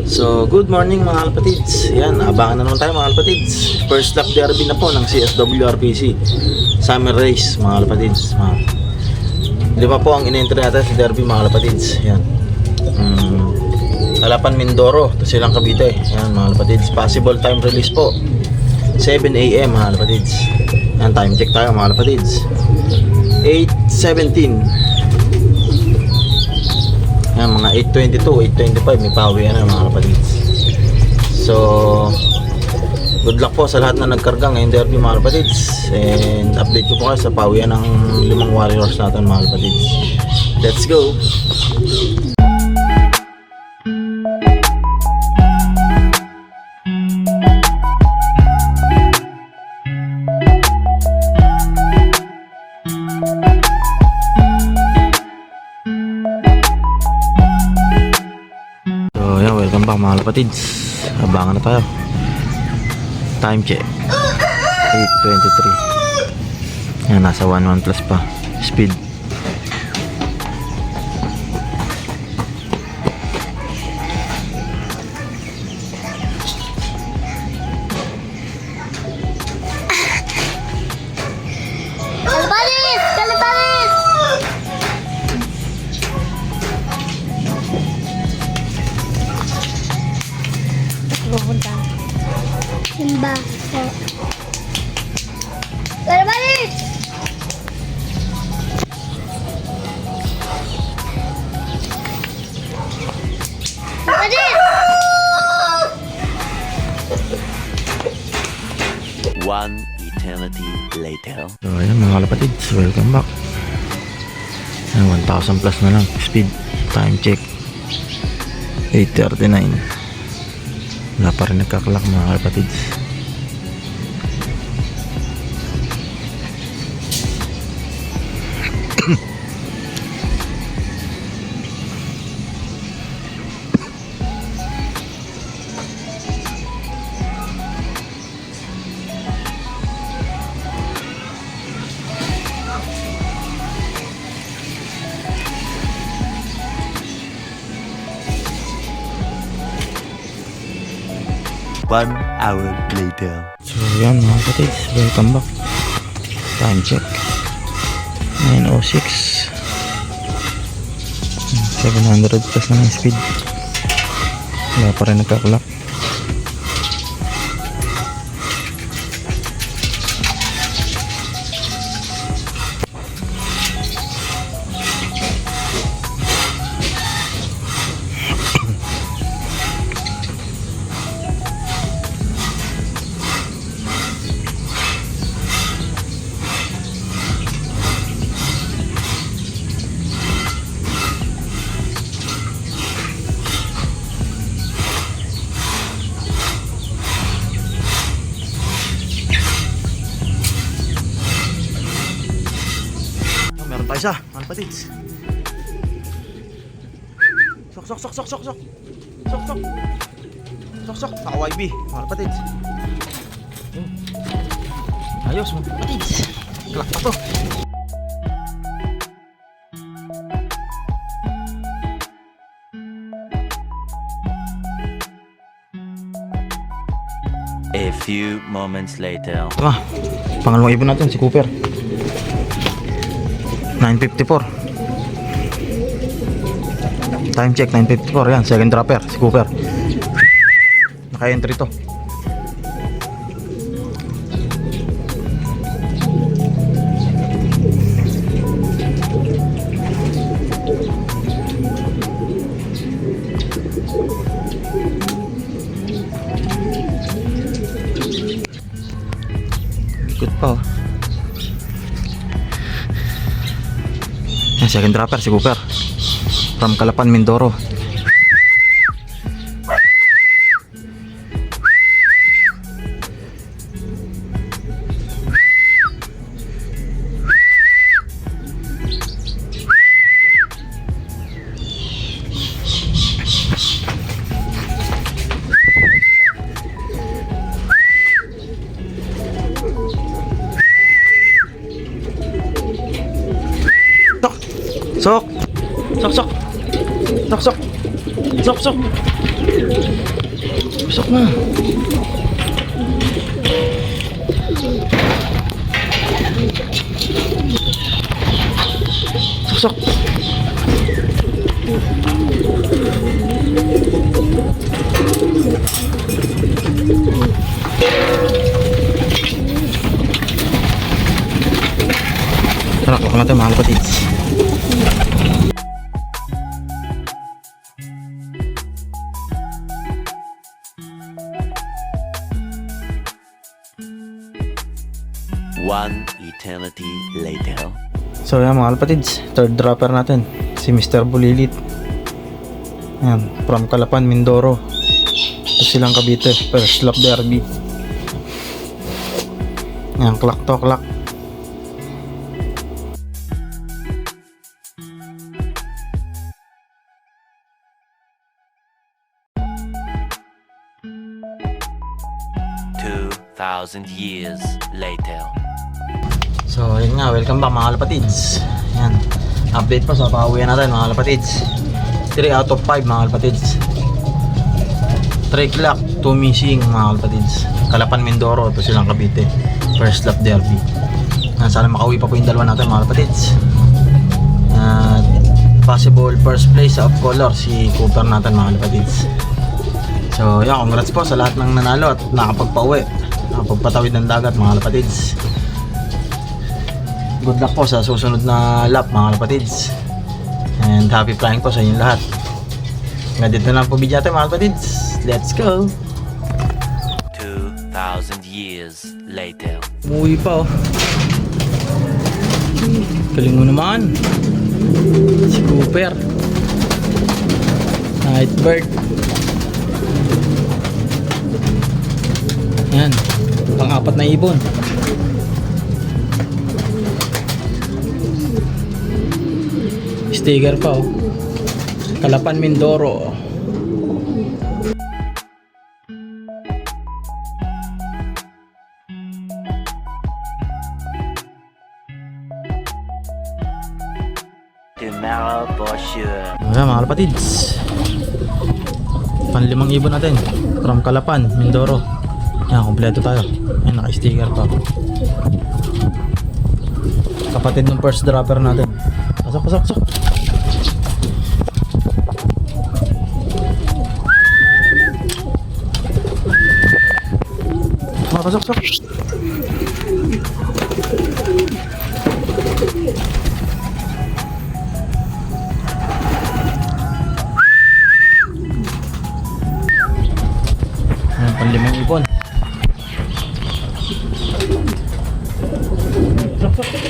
So, good morning mga kalapatids. Yan, abangan na naman tayo mga kalapatids. First lap derby na po ng CSWRPC Summer Race mga kalapatids. Di ba po ang in-entry natin sa derby mga kalapatids. Yan. Halapan Mindoro, ito silang Cavite. Yan mga kalapatids. Possible time release po 7 AM mga kalapatids. Yan, time check tayo mga kalapatids. 8:17. Yan, mga 8:22, 8:25 may pauwi na mga kapatids. So, good luck po sa lahat na nagkarga ngayong derby mga kapatids. And update ko po kayo sa pauwian ng 5 warriors natin mga kapatids. Let's go! Welcome back mga kapatids. Abangan na tayo. Time check 8:23. Yan, nasa 11 plus pa speed. Pupunta. Simba. Tara balik! Balik! One eternity later. So ayan mga kalapatids, welcome back. 1,000 plus na lang speed. Time check 8:39. Wala pa rin nagkakalak mga kalapatids. One hour later. So yan mga kapatids, welcome back. Time check 9:06. 700 plus na ng speed. Wala pa rin nagkakalak. isa, mga kapatids. Sok, sok, sok, sok, sok, sok. Sok, sok. Sok, sok. Naka YB, mga kapatids. Ayos, mga kapatids. Klak pa to. A few moments later. Ito na, pangalawang ibon natin, si Cooper. 954. Time check, 954. Yan, second dropper, si Cooper. Naka-entry to. Good pa oh. Yan, second dropper si Cooper from Calapan, Mindoro. Sok! Sok! Sok! Sok! Sok! Sok! Sok! Sok na! Sok! Sok! Tarak lang natin mga kapatids. One eternity later. So yan mga kapatids, third dropper natin, si Mr. Bulilit. Yan, from Calapan, Mindoro. Ito silang Cavite, first lap derby. Yan, clock to clock. Thousand years later. So yun nga, welcome back mga kalapatids. Yan, update pa sa pauwian natin mga kalapatids. 3 out of 5 mga kalapatids. 3 clock, 2 missing mga kalapatids. Calapan, Mindoro, ito silang Cavite, first lap derby. Sana makauwi pa po yung dalawa natin mga kalapatids. At possible first place of color si Cooper natin mga kalapatids. So yan, congrats po sa lahat ng nanalo at nakapagpauwi, nakapagpatawid ng dagat mga kalapatids. Good luck po sa susunod na lap mga kalapatids. And happy flying po sa inyong lahat. Dito na po video natin mga kalapatids. Let's go! 2,000 years later. Umuwi pa oh. Galing mo naman. Si Cooper. Night bird. Yan, pang-apat na ibon. Sticker pa oh. Calapan, Mindoro. Tomorrow for sure. Ayan mga kalapatids, pan-5 ibon natin from Calapan, Mindoro. Yan, kompleto tayo. Yan, naka-sticker pa. Kapatid ng first dropper natin. Pasok, pasok, pasok. Pasok, pasok. Ayan, pan-5 ibon. Pasok, pasok.